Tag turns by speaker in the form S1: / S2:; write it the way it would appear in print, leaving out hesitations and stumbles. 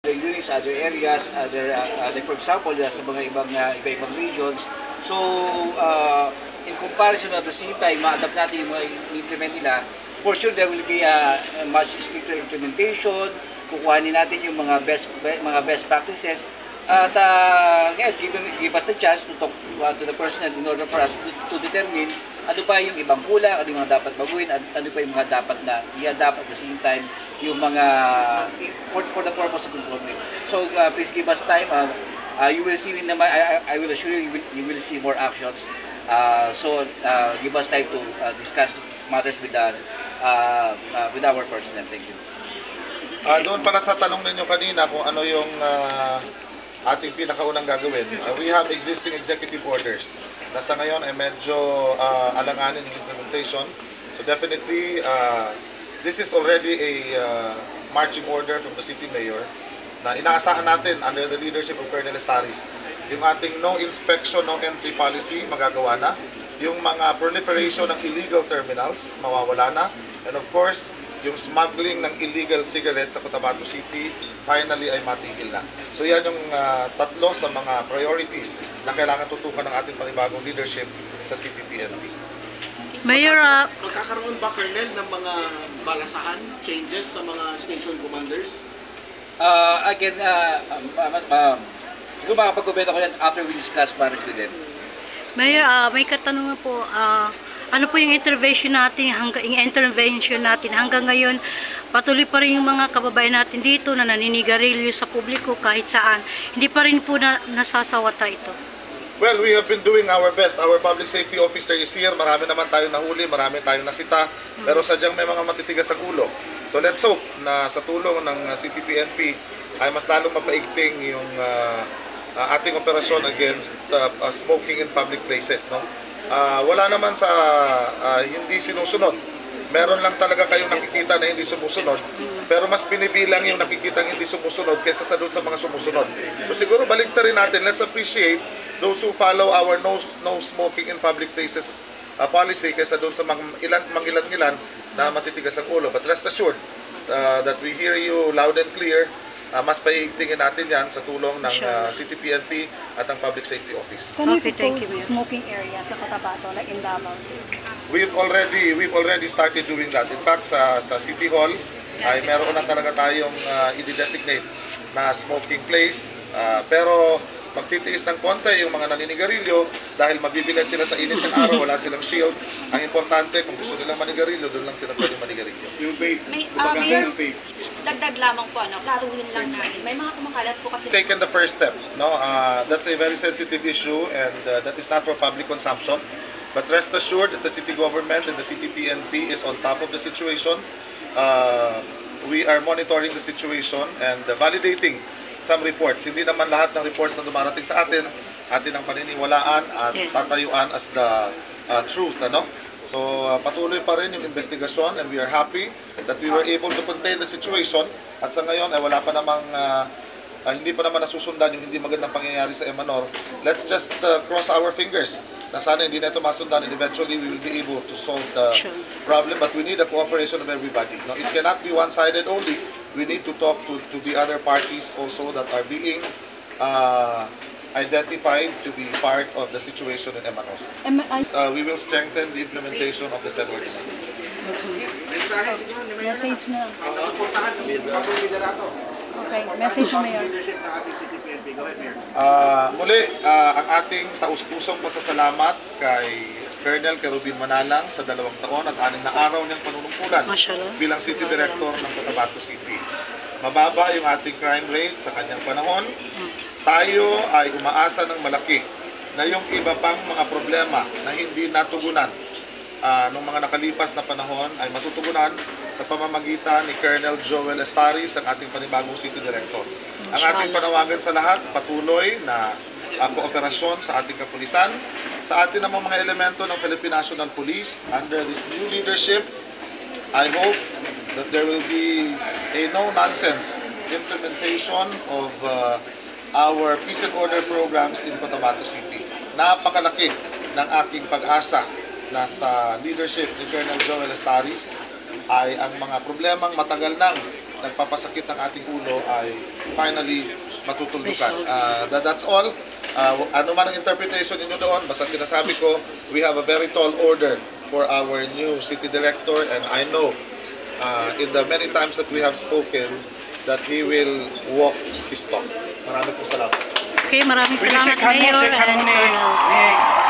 S1: other units, other areas, like for example, sa mga iba-ibang regions. So, in comparison at the same time, ma-adapt natin yung mga implement nila. For sure, there will be a much stricter implementation. Kukuhanin natin yung mga best practices. At ngayon, give us the chance to talk to the personnel in order for us to determine ano pa yung ibang kulang, ano yung mga dapat baguhin, at ano pa yung mga dapat na i-adapt at the same time yung mga for the purpose of improvement. So please give us time. You will see naman, I will assure you will see more actions. So give us time to discuss matters with our personnel. Thank you.
S2: Doon pala sa tanong ninyo kanina kung ano yung ating pinakaunang gagawin, we have existing executive orders na sa ngayon ay medyo alanganin ng implementation. So definitely, this is already a marching order from the city mayor na inaasahan natin under the leadership of Colonel Estaris. Yung ating no inspection, no entry policy, magagawa na. Yung mga proliferation ng illegal terminals, mawawala na. And of course, yung smuggling ng illegal cigarettes sa Cotabato City, finally ay matigil na. So yan yung tatlo sa mga priorities na kailangan tutukan ng ating panibagong leadership sa CTPNP.
S3: Mayor,
S4: magkakaroon ba, Colonel, ng mga balasahan, changes sa mga station commanders?
S1: Again, siguro makapag-comment ako yan after we discuss matters with them.
S3: Mayor, may katanungan po. Ano po yung intervention natin hanggang ngayon? Patuloy pa rin yung mga kababayan natin dito na naninigarilyo sa publiko kahit saan. Hindi pa rin po nasasawata ito.
S2: Well, we have been doing our best. Our public safety officer is here. Marami naman tayong nahuli, marami tayong nasita. Pero sadyang may mga matitigas ang ulo. So let's hope na sa tulong ng CTPNP ay mas lalong mapaigting yung ating operasyon against smoking in public places. No? Wala naman sa hindi sinusunod. Meron lang talaga kayong nakikita na hindi sumusunod, pero mas binibilang yung nakikita hindi sumusunod kaysa sa doon sa mga sumusunod. So siguro baliktarin natin, let's appreciate those who follow our no smoking in public places policy kaysa doon sa ilan na matitigas ang ulo. But rest assured that we hear you loud and clear. Mas paigtingin natin yan sa tulong ng CTPNP at ang Public Safety Office.
S5: Can you propose smoking area sa Cotabato, like in Davao City?
S2: We've already started doing that. In fact, sa City Hall ay meron na talaga tayong i-designate na smoking place. Pero magtitiis ng konti yung mga naninigarilyo dahil mabibilan sila sa init ng araw, wala silang shield. Ang importante, kung gusto nilang manigarilyo, doon lang sila pwedeng manigarilyo.
S4: Yung vape.
S5: Mayor, dagdag lamang po, klaruhin lang namin. May mga kumakalat po kasi...
S2: Taken the first step. No? That's a very sensitive issue and that is not for public consumption. But rest assured that the city government and the CTPNP is on top of the situation. We are monitoring the situation and validating some reports. Hindi naman lahat ng reports na dumarating sa atin ang paniniwalaan at tatayuan as the truth. Ano? So patuloy pa rin yung investigasyon and we are happy that we were able to contain the situation at sa ngayon ay wala pa namang hindi pa naman nasusundan yung hindi magandang pangyayari sa Emanor. Let's just cross our fingers na sana hindi na ito masundan and eventually we will be able to solve the problem, but we need the cooperation of everybody. No, it cannot be one-sided only. We need to talk to the other parties also that are being identified to be part of the situation in Emanor. We will strengthen the implementation of the said ordinance.
S5: Message na.
S4: Suportahan ng bagong liderato.
S5: Okay, message mo yun.
S4: Leadership ng ating CTPNP. Go ahead, Mayor.
S2: Muli, ang ating taus-pusong pasasalamat kay Colonel Kerubin Manalang sa 2 taon at 6 na araw niyang panunungkulan bilang City Director ng Cotabato City. Mababa yung ating crime rate sa kanyang panahon. Tayo ay umaasa ng malaki na yung iba pang mga problema na hindi natugunan nung mga nakalipas na panahon ay matutugunan sa pamamagitan ni Colonel Joel Estaris, ang ating panibagong City Director. Ang ating panawagan sa lahat, patuloy na kooperasyon sa ating kapulisan, sa ating namang mga elemento ng Philippine National Police under this new leadership. I hope that there will be a no-nonsense implementation of our peace and order programs in Cotabato City. Napakalaki ng aking pag-asa na sa leadership ni Colonel Joel Estaris ay ang mga problemang matagal nang nagpapasakit ng ating ulo ay finally matutuldukan. That's all. Ano man ang interpretation ninyo doon, basta sinasabi ko, we have a very tall order for our new city director, and I know in the many times that we have spoken that he will walk his talk. Maraming po salamat.
S3: Okay, maraming salamat, Mayor and Colonel.